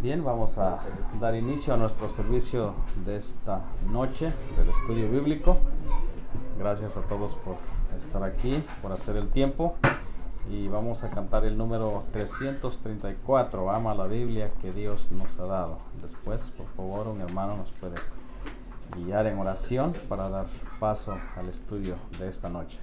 Bien, vamos a dar inicio a nuestro servicio de esta noche del estudio bíblico. Gracias a todos por estar aquí, por hacer el tiempo. Y vamos a cantar el número 334, Ama la Biblia que Dios nos ha dado. Después, por favor, un hermano nos puede guiar en oración para dar paso al estudio de esta noche.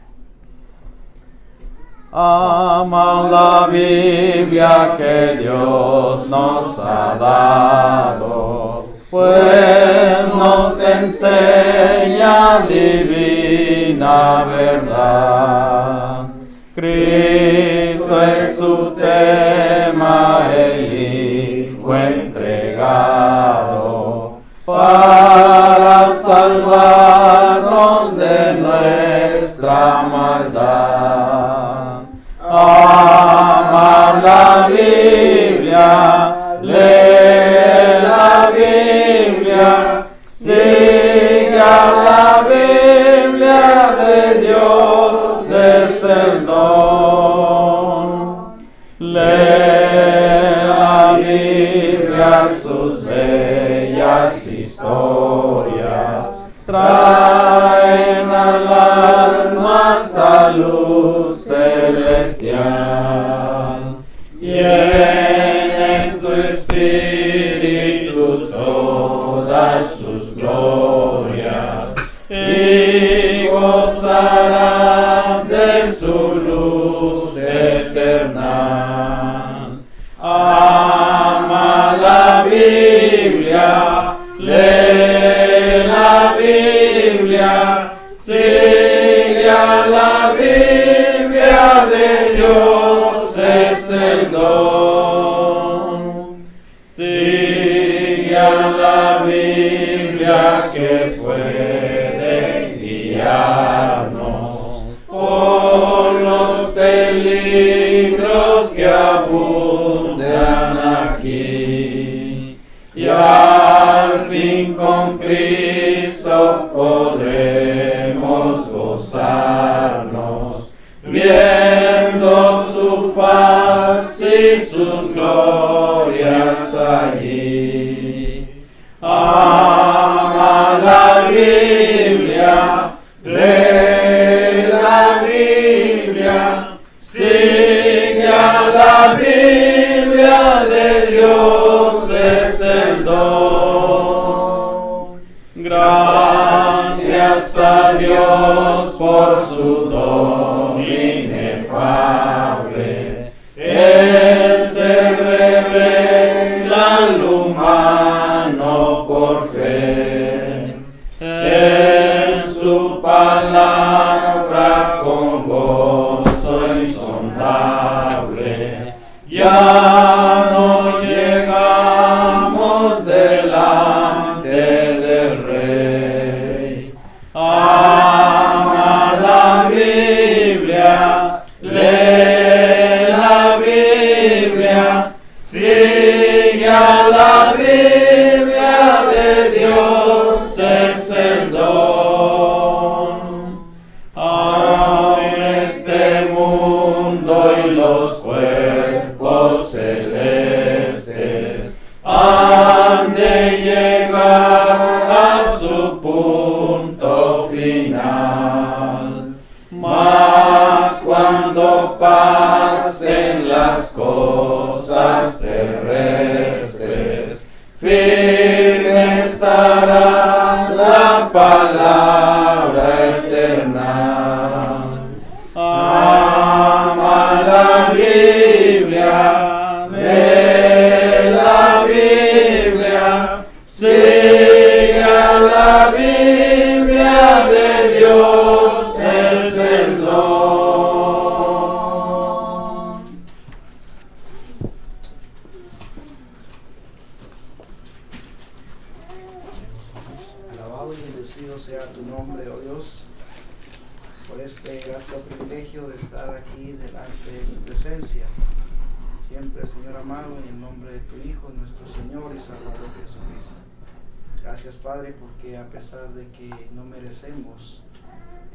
Ama la Biblia que Dios nos ha dado, pues nos enseña divina verdad. Cristo es su tema, el Hijo entregado, para salvarnos de nuestra maldad. Ama la Biblia, lee la Biblia, sigue a la Biblia de Dios, es el don. Lee la Biblia, sus bellas historias traen al alma salud celestial. Llena en tu espíritu todas sus glorias y gozarás de su luz eterna. Ama la Biblia, lee la Biblia, sigue a la Biblia de Dios, es el don. Sigue a la Biblia que puede guiarnos por los peligros que abundan aquí. Y al fin con Cristo podremos gozarnos, viendo su faz y sus glorias allí. Ama la Biblia, lee la Biblia, sigue a la Biblia de Dios, es el don. Gracias a Dios por su don inefable. Él se revela al humano por fe. En su palabra con gozo insondable ya nos llegamos delante del Rey. Ama la Biblia, lee la Biblia, sigue a la Biblia de Dios, es el don. En este mundo y los cuerpos celestes han de llegar a su punto final. Mas cuando pasen las cosas terrestres, firme estará la palabra eterna. Ama la Biblia, lee la Biblia, sigue a la Biblia de Dios, es el don. Alabado y bendecido sea tu nombre, oh Dios, por este grato privilegio de estar aquí delante de tu presencia. Siempre, Señor amado, en el nombre de tu Hijo, nuestro Señor y Salvador Jesucristo. Gracias, Padre, porque a pesar de que no merecemos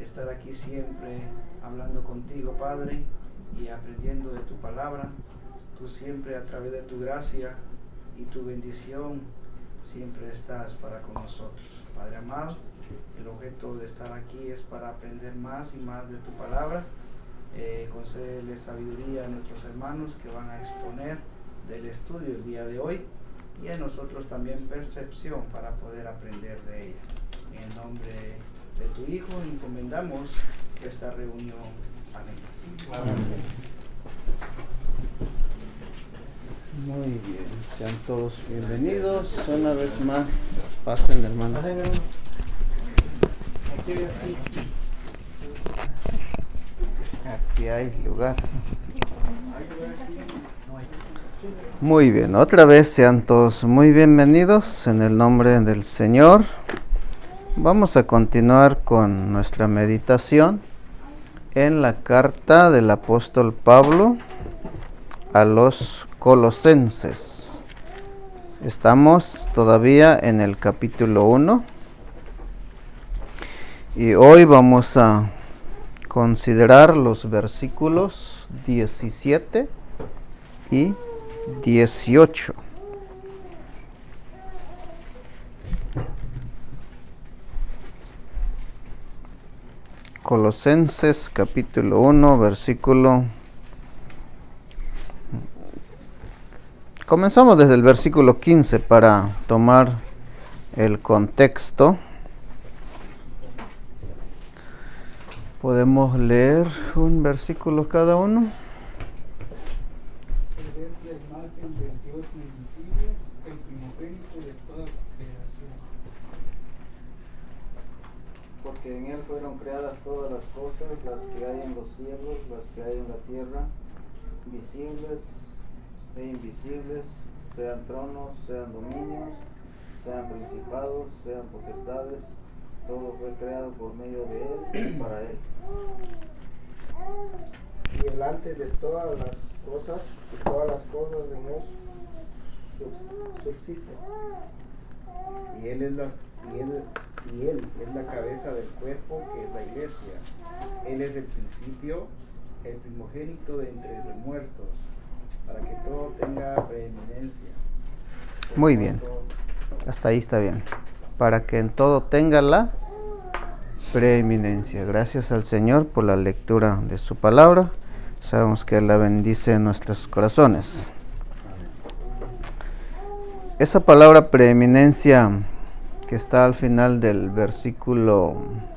estar aquí siempre hablando contigo, Padre, y aprendiendo de tu palabra, tú siempre a través de tu gracia y tu bendición siempre estás para con nosotros. Padre amado, el objeto de estar aquí es para aprender más y más de tu palabra. Concédele sabiduría a nuestros hermanos que van a exponer del estudio el día de hoy, y a nosotros también percepción para poder aprender de ella. En el nombre de tu Hijo encomendamos esta reunión. Amén. Amén. Muy bien, sean todos bienvenidos. Una vez más, pasen, hermano. Aquí hay lugar. Muy bien, otra vez sean todos muy bienvenidos en el nombre del Señor. Vamos a continuar con nuestra meditación en la carta del apóstol Pablo a los Colosenses. Estamos todavía en el capítulo 1 y hoy vamos a considerar los versículos 17 y 18. Colosenses capítulo 1, versículo. Comenzamos desde el versículo 15 para tomar el contexto. Podemos leer un versículo cada uno. Es la imagen del Dios invisible, el primogénito de toda creación. Porque en él fueron creadas todas las cosas, las que hay en los cielos, las que hay en la tierra, visibles e invisibles, sean tronos, sean dominios, sean principados, sean potestades, todo fue creado por medio de él y para él. Y delante de todas las cosas, y todas las cosas en él subsisten. Y él es la cabeza del cuerpo, que es la iglesia. Él es el principio, el primogénito de entre los muertos, para que todo tenga preeminencia. Muy bien, hasta ahí está bien. Para que en todo tenga la preeminencia. Gracias al Señor por la lectura de su palabra. Sabemos que Él la bendice en nuestros corazones. Esa palabra preeminencia que está al final del versículo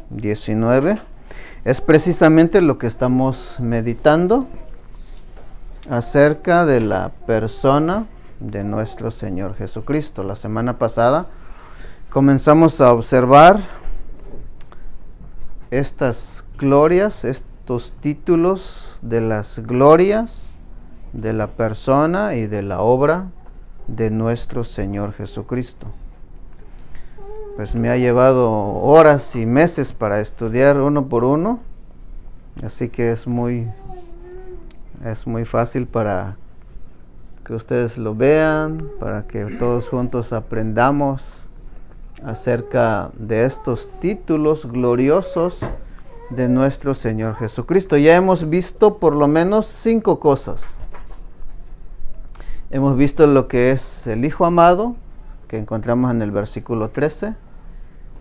19 es precisamente lo que estamos meditando acerca de la persona de nuestro Señor Jesucristo. La semana pasada comenzamos a observar estas glorias, estos títulos de las glorias de la persona y de la obra de nuestro Señor Jesucristo. Pues me ha llevado horas y meses para estudiar uno por uno, así que es muy fácil para que ustedes lo vean, para que todos juntos aprendamos acerca de estos títulos gloriosos de nuestro Señor Jesucristo. Ya hemos visto por lo menos 5 cosas. Hemos visto lo que es el Hijo amado, que encontramos en el versículo 13.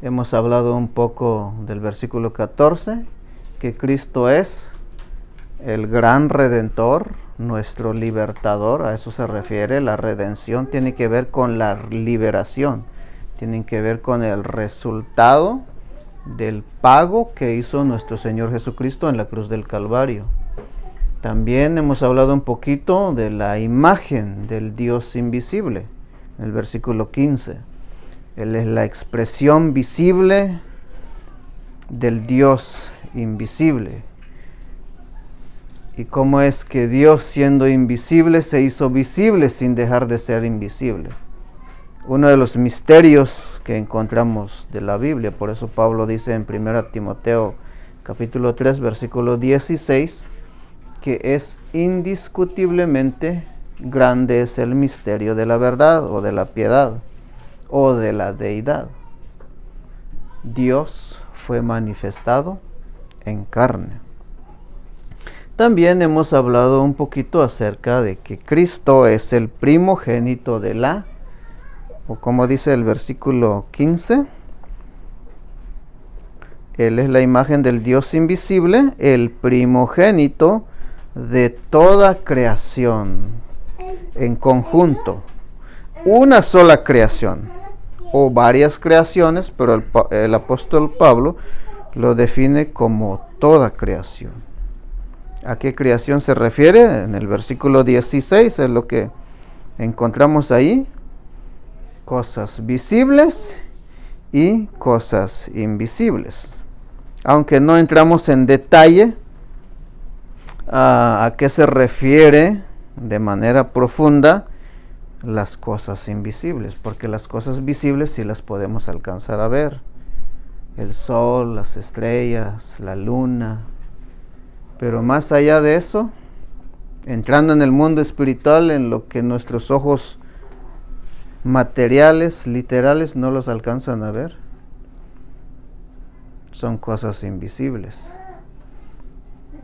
Hemos hablado un poco del versículo 14, que Cristo es el gran Redentor, nuestro libertador. A eso se refiere. La redención tiene que ver con la liberación, tiene que ver con el resultado del pago que hizo nuestro Señor Jesucristo en la cruz del Calvario. También hemos hablado un poquito de la imagen del Dios invisible, en el versículo 15. Él es la expresión visible del Dios invisible. Y cómo es que Dios, siendo invisible, se hizo visible sin dejar de ser invisible. Uno de los misterios que encontramos de la Biblia. Por eso Pablo dice en 1 Timoteo capítulo 3 versículo 16 que es indiscutiblemente grande es el misterio de la verdad o de la piedad o de la deidad. Dios fue manifestado en carne. También hemos hablado un poquito acerca de que Cristo es el primogénito de la o como dice el versículo 15, Él es la imagen del Dios invisible, el primogénito de toda creación en conjunto. Una sola creación o varias creaciones, pero el apóstol Pablo lo define como toda creación. ¿A qué creación se refiere? En el versículo 16 es lo que encontramos ahí. Cosas visibles y cosas invisibles. Aunque no entramos en detalle a qué se refiere de manera profunda las cosas invisibles, porque las cosas visibles sí las podemos alcanzar a ver. El sol, las estrellas, la luna. Pero más allá de eso, entrando en el mundo espiritual, en lo que nuestros ojos materiales, literales, no los alcanzan a ver, son cosas invisibles.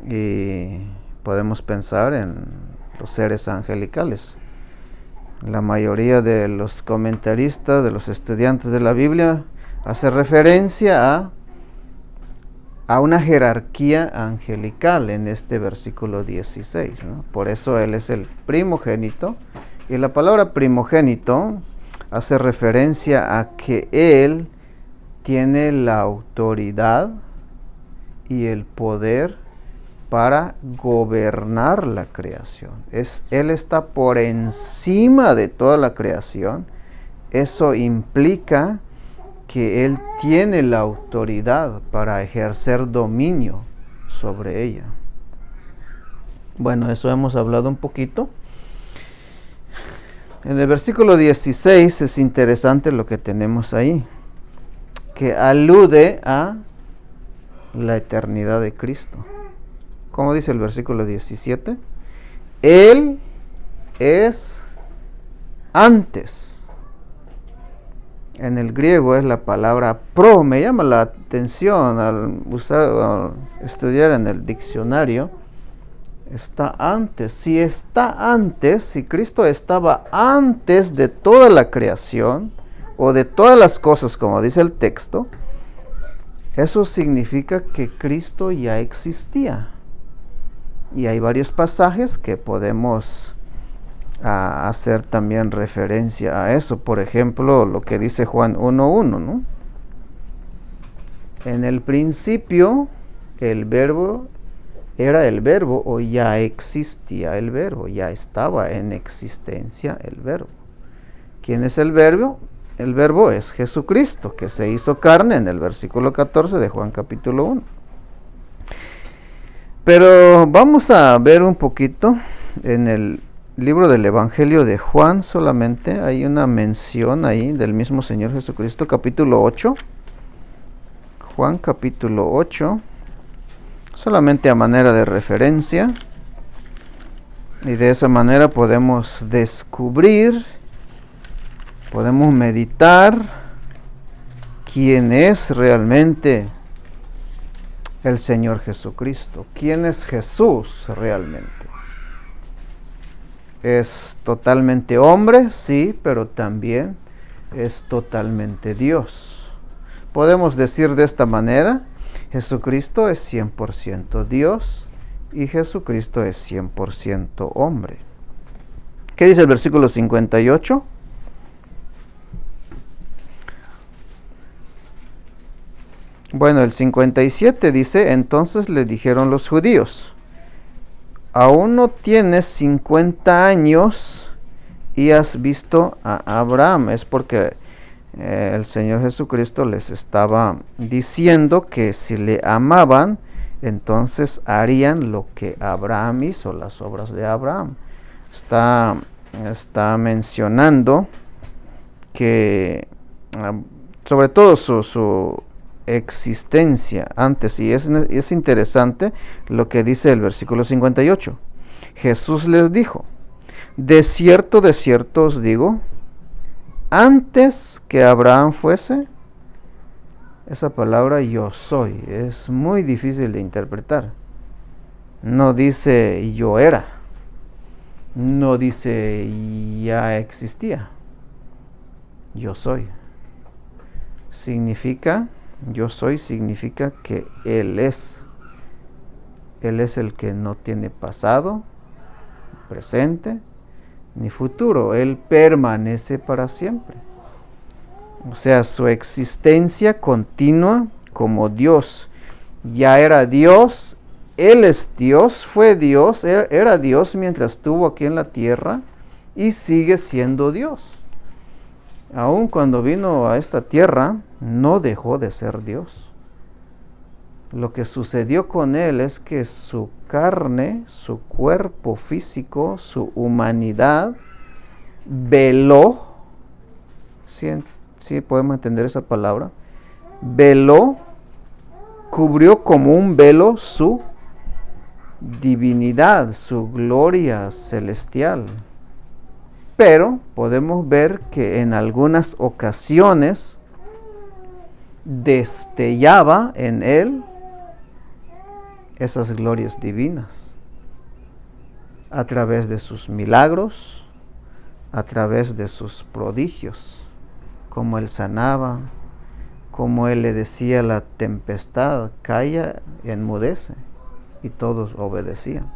Y podemos pensar en los seres angelicales. La mayoría de los comentaristas, de los estudiantes de la Biblia, hace referencia a una jerarquía angelical en este versículo 16, ¿no? Por eso Él es el primogénito. Y la palabra primogénito hace referencia a que Él tiene la autoridad y el poder para gobernar la creación. Él está por encima de toda la creación. Eso implica que Él tiene la autoridad para ejercer dominio sobre ella. Bueno, eso hemos hablado un poquito. En el versículo 16 es interesante lo que tenemos ahí, que alude a la eternidad de Cristo. Como dice el versículo 17, Él es antes. En el griego es la palabra pro. Me llama la atención al estudiar en el diccionario. Está antes. Si Cristo estaba antes de toda la creación o de todas las cosas, como dice el texto, eso significa que Cristo ya existía. Y hay varios pasajes que podemos hacer también referencia a eso. Por ejemplo, lo que dice Juan 1:1, ¿no? En el principio, el verbo era el verbo, o ya existía el verbo, ya estaba en existencia el verbo. ¿Quién es el verbo? El verbo es Jesucristo, que se hizo carne en el versículo 14 de Juan capítulo 1. Pero vamos a ver un poquito en el libro del Evangelio de Juan. Solamente hay una mención ahí del mismo Señor Jesucristo, capítulo 8. Juan capítulo 8, solamente a manera de referencia. Y de esa manera podemos descubrir, podemos meditar quién es realmente el Señor Jesucristo. ¿Quién es Jesús realmente? Es totalmente hombre, sí, pero también es totalmente Dios. Podemos decir de esta manera, Jesucristo es 100% Dios y Jesucristo es 100% hombre. ¿Qué dice el versículo 58? Bueno, el 57 dice, entonces le dijeron los judíos, aún no tienes 50 años y has visto a Abraham. Es porque el Señor Jesucristo les estaba diciendo que si le amaban, entonces harían lo que Abraham hizo, las obras de Abraham. Está mencionando que sobre todo su existencia antes, y es interesante lo que dice el versículo 58. Jesús les dijo, de cierto os digo, antes que Abraham fuese, esa palabra yo soy es muy difícil de interpretar. No dice yo era, no dice ya existía, yo soy. Significa, yo soy, significa que Él es. Él es el que no tiene pasado, presente, ni futuro. Él permanece para siempre. O sea, su existencia continua como Dios. Ya era Dios, Él es Dios, fue Dios, era Dios mientras estuvo aquí en la tierra y sigue siendo Dios. Aun cuando vino a esta tierra, no dejó de ser Dios. Lo que sucedió con Él es que su carne, su cuerpo físico, su humanidad, veló, sí podemos entender esa palabra, veló, cubrió como un velo su divinidad, su gloria celestial. Pero podemos ver que en algunas ocasiones destellaba en Él esas glorias divinas a través de sus milagros, a través de sus prodigios, como Él sanaba, como Él le decía a la tempestad, calla, enmudece, y todos obedecían.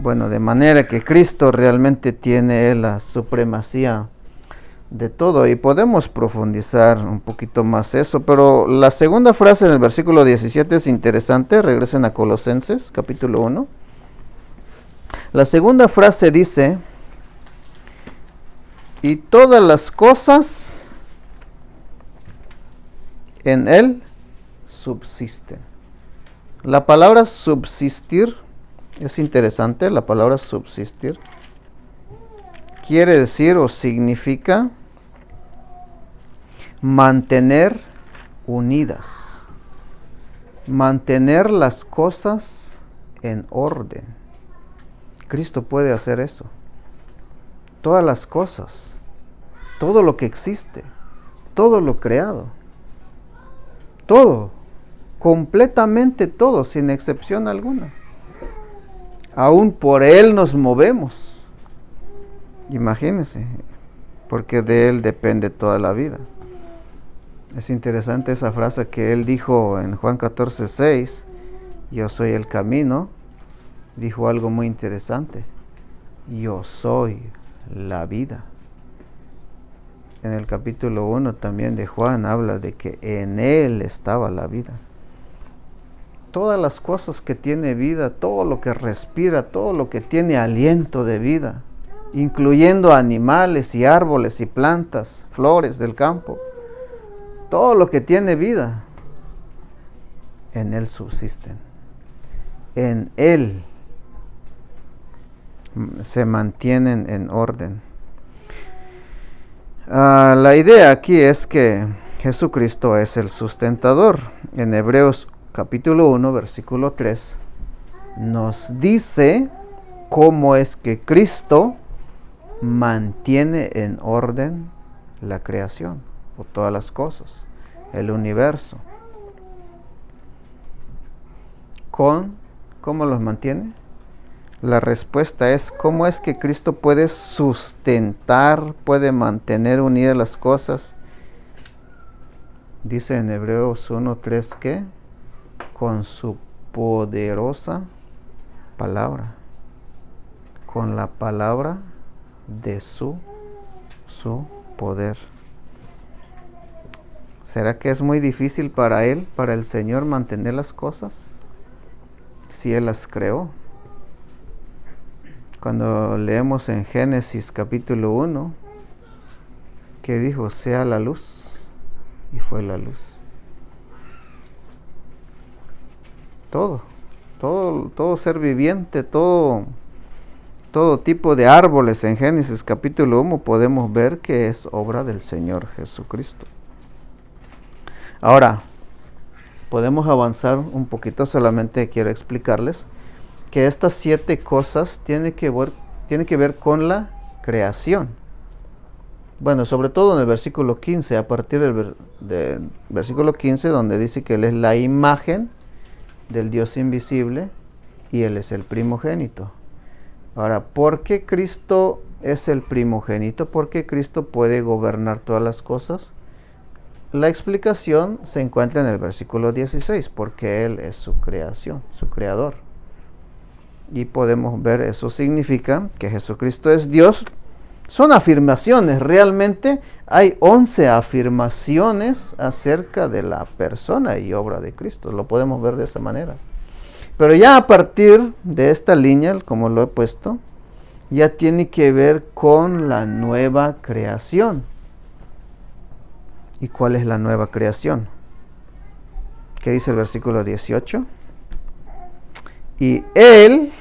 Bueno, de manera que Cristo realmente tiene la supremacía de todo, y podemos profundizar un poquito más eso, pero la segunda frase en el versículo 17 es interesante. Regresen a Colosenses, capítulo 1. La segunda frase dice, y todas las cosas en Él subsisten. La palabra subsistir es interesante. La palabra subsistir quiere decir o significa mantener unidas, mantener las cosas en orden. Cristo puede hacer eso. Todas las cosas, todo lo que existe, todo lo creado, todo, completamente todo, sin excepción alguna. Aún por Él nos movemos. Imagínense, porque de Él depende toda la vida. Es interesante esa frase que Él dijo en Juan 14:6, yo soy el camino. Dijo algo muy interesante, yo soy la vida. En el capítulo 1 también de Juan habla de que en Él estaba la vida. Todas las cosas que tiene vida, todo lo que respira, todo lo que tiene aliento de vida, incluyendo animales y árboles y plantas, flores del campo, todo lo que tiene vida, en Él subsisten. En Él se mantienen en orden. La idea aquí es que Jesucristo es el sustentador. En Hebreos capítulo 1, versículo 3, nos dice cómo es que Cristo mantiene en orden la creación, o todas las cosas, el universo. ¿Cómo los mantiene? La respuesta es, ¿cómo es que Cristo puede sustentar, puede mantener unidas las cosas? Dice en Hebreos 1:3 que con su poderosa palabra, con la palabra de su poder. ¿Será que es muy difícil para Él, para el Señor, mantener las cosas? Si Él las creó. Cuando leemos en Génesis capítulo 1, que dijo, sea la luz, y fue la luz. Todo ser viviente, todo tipo de árboles en Génesis capítulo 1 podemos ver que es obra del Señor Jesucristo. Ahora, podemos avanzar un poquito, solamente quiero explicarles que estas 7 cosas tienen que ver con la creación. Bueno, sobre todo en el versículo 15, a partir del versículo 15, donde dice que Él es la imagen del Dios invisible y Él es el primogénito. Ahora, ¿por qué Cristo es el primogénito porque Cristo puede gobernar todas las cosas. La explicación se encuentra en el versículo 16, porque Él es su creación, su creador. Y podemos ver, eso significa que Jesucristo es Dios. Son afirmaciones, realmente hay 11 afirmaciones acerca de la persona y obra de Cristo. Lo podemos ver de esa manera. Pero ya a partir de esta línea, como lo he puesto, ya tiene que ver con la nueva creación. ¿Y cuál es la nueva creación? ¿Qué dice el versículo 18? Y Él,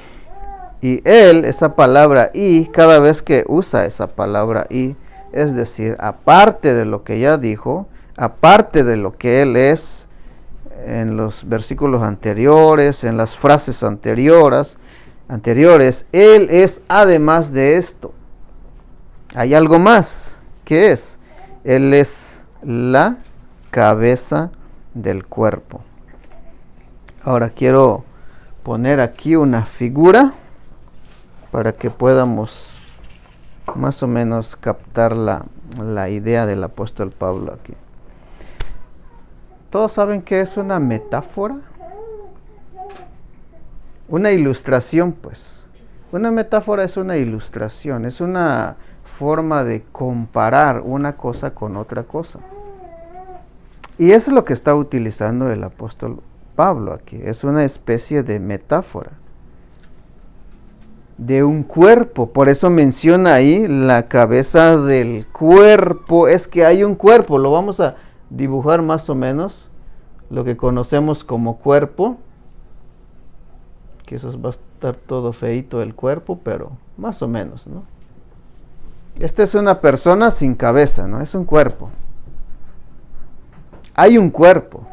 esa palabra y, cada vez que usa esa palabra y, es decir, aparte de lo que ya dijo, aparte de lo que Él es, en los versículos anteriores, en las frases anteriores, Él es además de esto. Hay algo más. ¿Qué es? Él es la cabeza del cuerpo. Ahora quiero poner aquí una figura para que podamos más o menos captar la idea del apóstol Pablo aquí. ¿Todos saben qué es una metáfora? Una ilustración, pues. Una metáfora es una ilustración, es una forma de comparar una cosa con otra cosa. Y eso es lo que está utilizando el apóstol Pablo aquí. Es una especie de metáfora de un cuerpo. Por eso menciona ahí la cabeza del cuerpo. Es que hay un cuerpo. Lo vamos a dibujar más o menos. Lo que conocemos como cuerpo. Quizás va a estar todo feíto el cuerpo, pero más o menos, ¿no? Esta es una persona sin cabeza, ¿no? Es un cuerpo. Hay un cuerpo.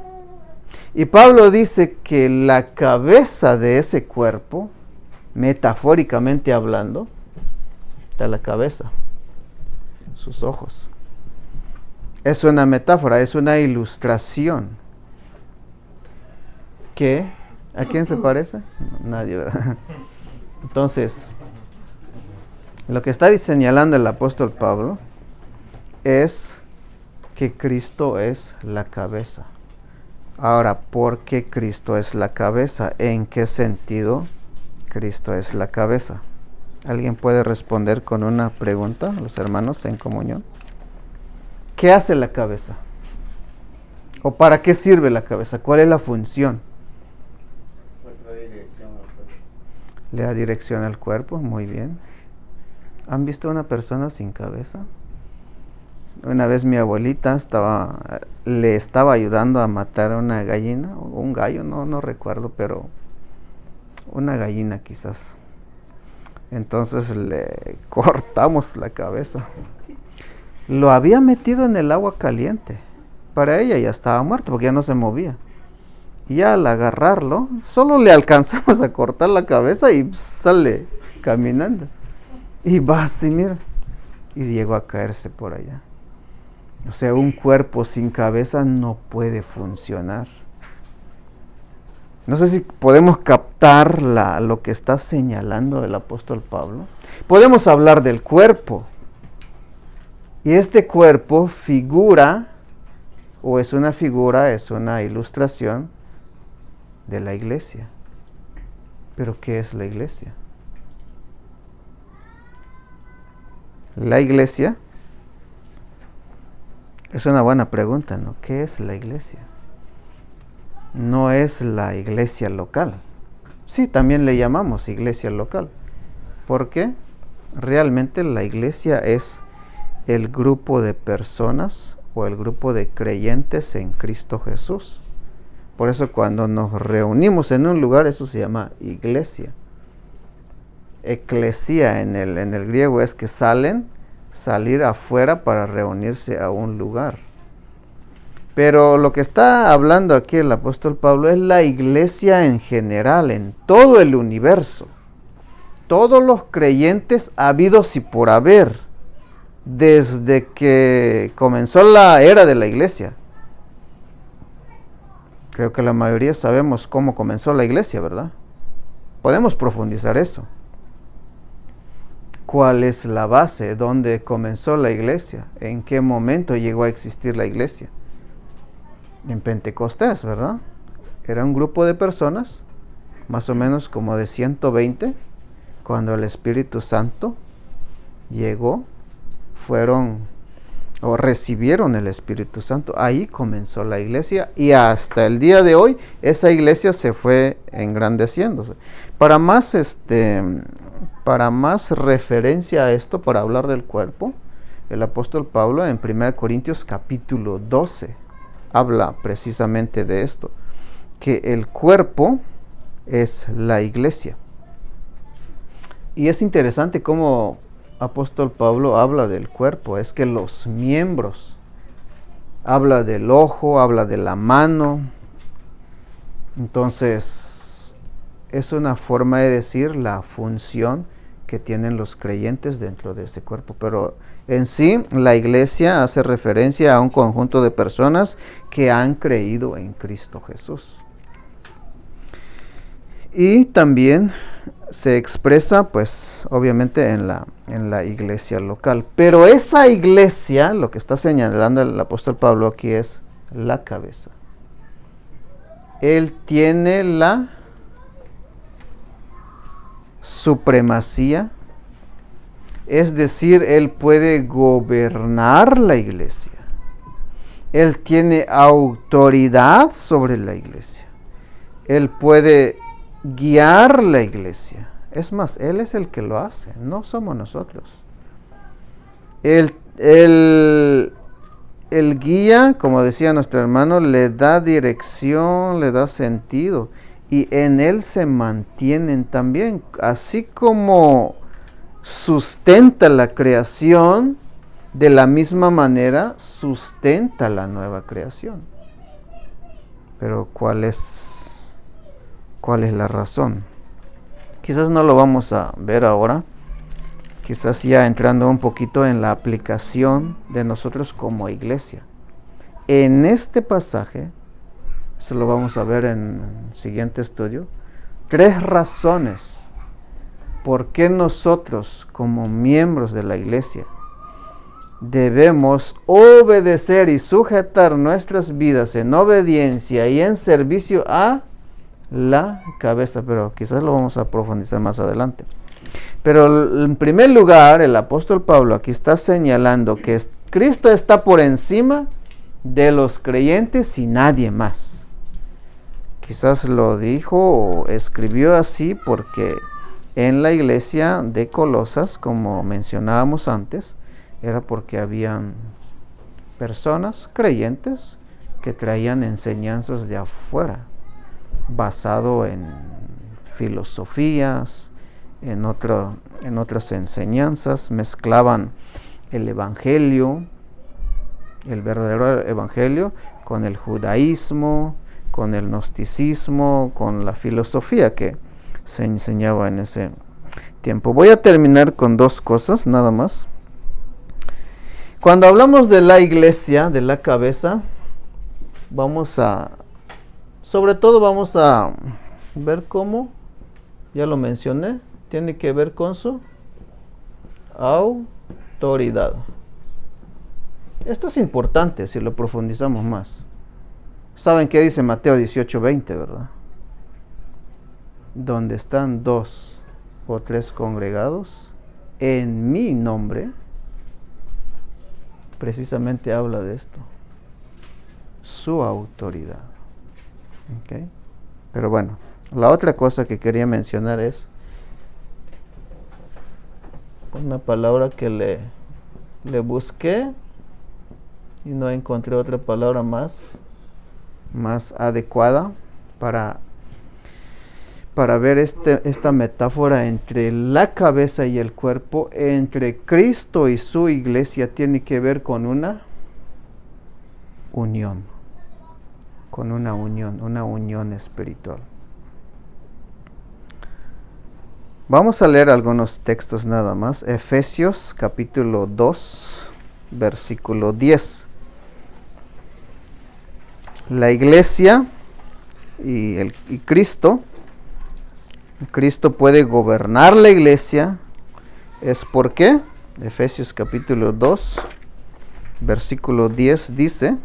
Y Pablo dice que la cabeza de ese cuerpo, metafóricamente hablando, está la cabeza, sus ojos. Es una metáfora, es una ilustración. ¿Qué? ¿A quién se parece? Nadie, ¿verdad? Entonces, lo que está señalando el apóstol Pablo es que Cristo es la cabeza. Ahora, ¿por qué Cristo es la cabeza? ¿En qué sentido Cristo es la cabeza? ¿Alguien puede responder con una pregunta a los hermanos en comunión? ¿Qué hace la cabeza? ¿O para qué sirve la cabeza? ¿Cuál es la función? Le da dirección al cuerpo, muy bien. ¿Han visto una persona sin cabeza? Una vez mi abuelita le estaba ayudando a matar a una gallina, o un gallo, no recuerdo, pero una gallina quizás. Entonces le cortamos la cabeza. Lo había metido en el agua caliente. Para ella ya estaba muerto porque ya no se movía. Y al agarrarlo, solo le alcanzamos a cortar la cabeza y sale caminando. Y va así, mira. Y llegó a caerse por allá. O sea, un cuerpo sin cabeza no puede funcionar. No sé si podemos captar lo que está señalando el apóstol Pablo. Podemos hablar del cuerpo. Y este cuerpo figura, o es una figura, es una ilustración de la iglesia. ¿Pero qué es la iglesia? La iglesia es una buena pregunta, ¿no? ¿Qué es la iglesia? No es la iglesia local. Sí, también le llamamos iglesia local. ¿Por qué? Realmente la iglesia es el grupo de personas o el grupo de creyentes en Cristo Jesús. Por eso cuando nos reunimos en un lugar, eso se llama iglesia. Eclesia en el griego es que salir afuera para reunirse a un lugar. Pero lo que está hablando aquí el apóstol Pablo es la iglesia en general, en todo el universo. Todos los creyentes habidos y por haber, desde que comenzó la era de la iglesia. Creo que la mayoría sabemos cómo comenzó la iglesia, ¿verdad? Podemos profundizar eso. ¿cuál es la base? ¿Dónde comenzó la iglesia? ¿En qué momento llegó a existir la iglesia? En Pentecostés, ¿verdad? Era un grupo de personas, más o menos como de 120, cuando el Espíritu Santo llegó, recibieron el Espíritu Santo. Ahí comenzó la iglesia y hasta el día de hoy esa iglesia se fue engrandeciéndose. Para más referencia a esto, para hablar del cuerpo, el apóstol Pablo en 1 Corintios capítulo 12 habla precisamente de esto, que el cuerpo es la iglesia. Y es interesante cómo apóstol Pablo habla del cuerpo, es que los miembros, habla del ojo, habla de la mano. Entonces, es una forma de decir la función que tienen los creyentes dentro de ese cuerpo. Pero en sí, la iglesia hace referencia a un conjunto de personas que han creído en Cristo Jesús. Y también se expresa, pues, obviamente en la iglesia local. Pero esa iglesia, lo que está señalando el apóstol Pablo aquí es la cabeza. Él tiene la supremacía, es decir, él puede gobernar la iglesia. Él tiene autoridad sobre la iglesia. Él puede guiar la iglesia. Es más, Él es el que lo hace, no somos nosotros. Él guía, como decía nuestro hermano, le da dirección, le da sentido. Y en Él se mantienen también. Así como sustenta la creación, de la misma manera sustenta la nueva creación. Pero ¿cuál es la razón? Quizás no lo vamos a ver ahora, quizás ya entrando un poquito en la aplicación de nosotros como iglesia. En este pasaje, eso lo vamos a ver en el siguiente estudio, 3 razones por qué nosotros como miembros de la iglesia debemos obedecer y sujetar nuestras vidas en obediencia y en servicio a la cabeza, pero quizás lo vamos a profundizar más adelante. Pero en primer lugar, el apóstol Pablo aquí está señalando que Cristo está por encima de los creyentes y nadie más. Quizás lo dijo o escribió así porque en la iglesia de Colosas, como mencionábamos antes, era porque habían personas creyentes que traían enseñanzas de afuera, basado en filosofías, en otras enseñanzas, mezclaban el evangelio, el verdadero evangelio, con el judaísmo, con el gnosticismo, con la filosofía que se enseñaba en ese tiempo. Voy a terminar con 2 cosas nada más. Cuando hablamos de la iglesia, de la cabeza, sobre todo vamos a ver cómo, ya lo mencioné, tiene que ver con su autoridad. Esto es importante si lo profundizamos más. ¿Saben qué dice Mateo 18:20, verdad? Donde están 2 o 3 congregados en mi nombre, precisamente habla de esto, su autoridad. ¿Okay? Pero bueno, la otra cosa que quería mencionar es una palabra que le busqué y no encontré otra palabra más adecuada para ver esta metáfora entre la cabeza y el cuerpo, entre Cristo y su iglesia, tiene que ver con una unión, una unión espiritual. Vamos a leer algunos textos nada más. Efesios capítulo 2, versículo 10. La iglesia y Cristo puede gobernar la iglesia, es por qué. Efesios capítulo 2, versículo 10 dice: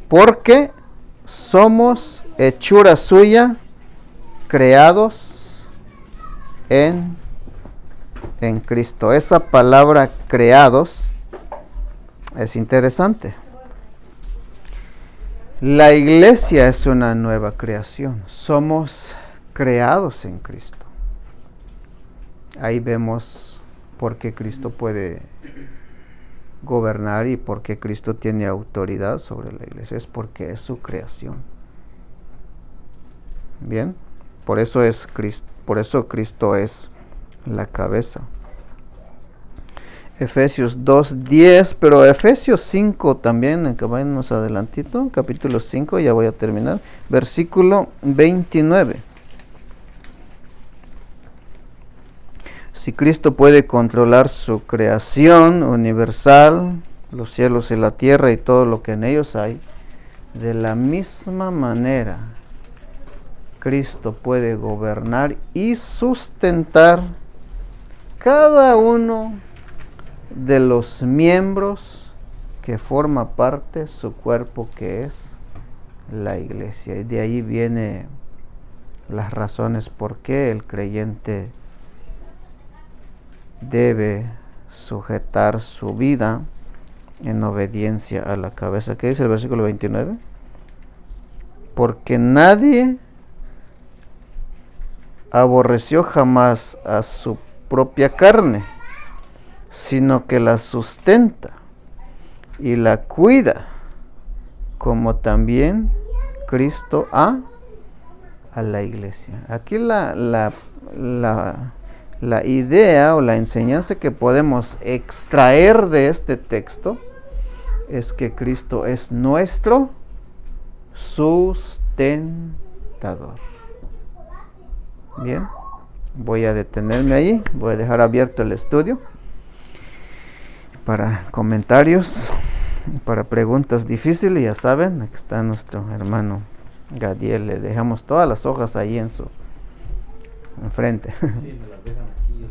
porque somos hechura suya, creados en Cristo. Esa palabra creados es interesante. La iglesia es una nueva creación. Somos creados en Cristo. Ahí vemos por qué Cristo puede gobernar y por qué Cristo tiene autoridad sobre la iglesia. Es porque es su creación. Bien, por eso Cristo es la cabeza. Efesios 2:10, pero Efesios 5 también, que vayamos adelantito, capítulo 5, ya voy a terminar, versículo 29. Si Cristo puede controlar su creación universal, los cielos y la tierra y todo lo que en ellos hay, de la misma manera Cristo puede gobernar y sustentar cada uno de los miembros que forma parte de su cuerpo, que es la iglesia. Y de ahí vienen las razones por qué el creyente debe sujetar su vida en obediencia a la cabeza. ¿Qué dice el versículo 29? Porque nadie aborreció jamás a su propia carne, sino que la sustenta y la cuida, como también Cristo a la iglesia. Aquí la idea o la enseñanza que podemos extraer de este texto es que Cristo es nuestro sustentador. Bien, voy a detenerme ahí, voy a dejar abierto el estudio para comentarios, para preguntas difíciles. Ya saben, aquí está nuestro hermano Gadiel, le dejamos todas las hojas ahí en su enfrente. Sí, me las dejan aquí.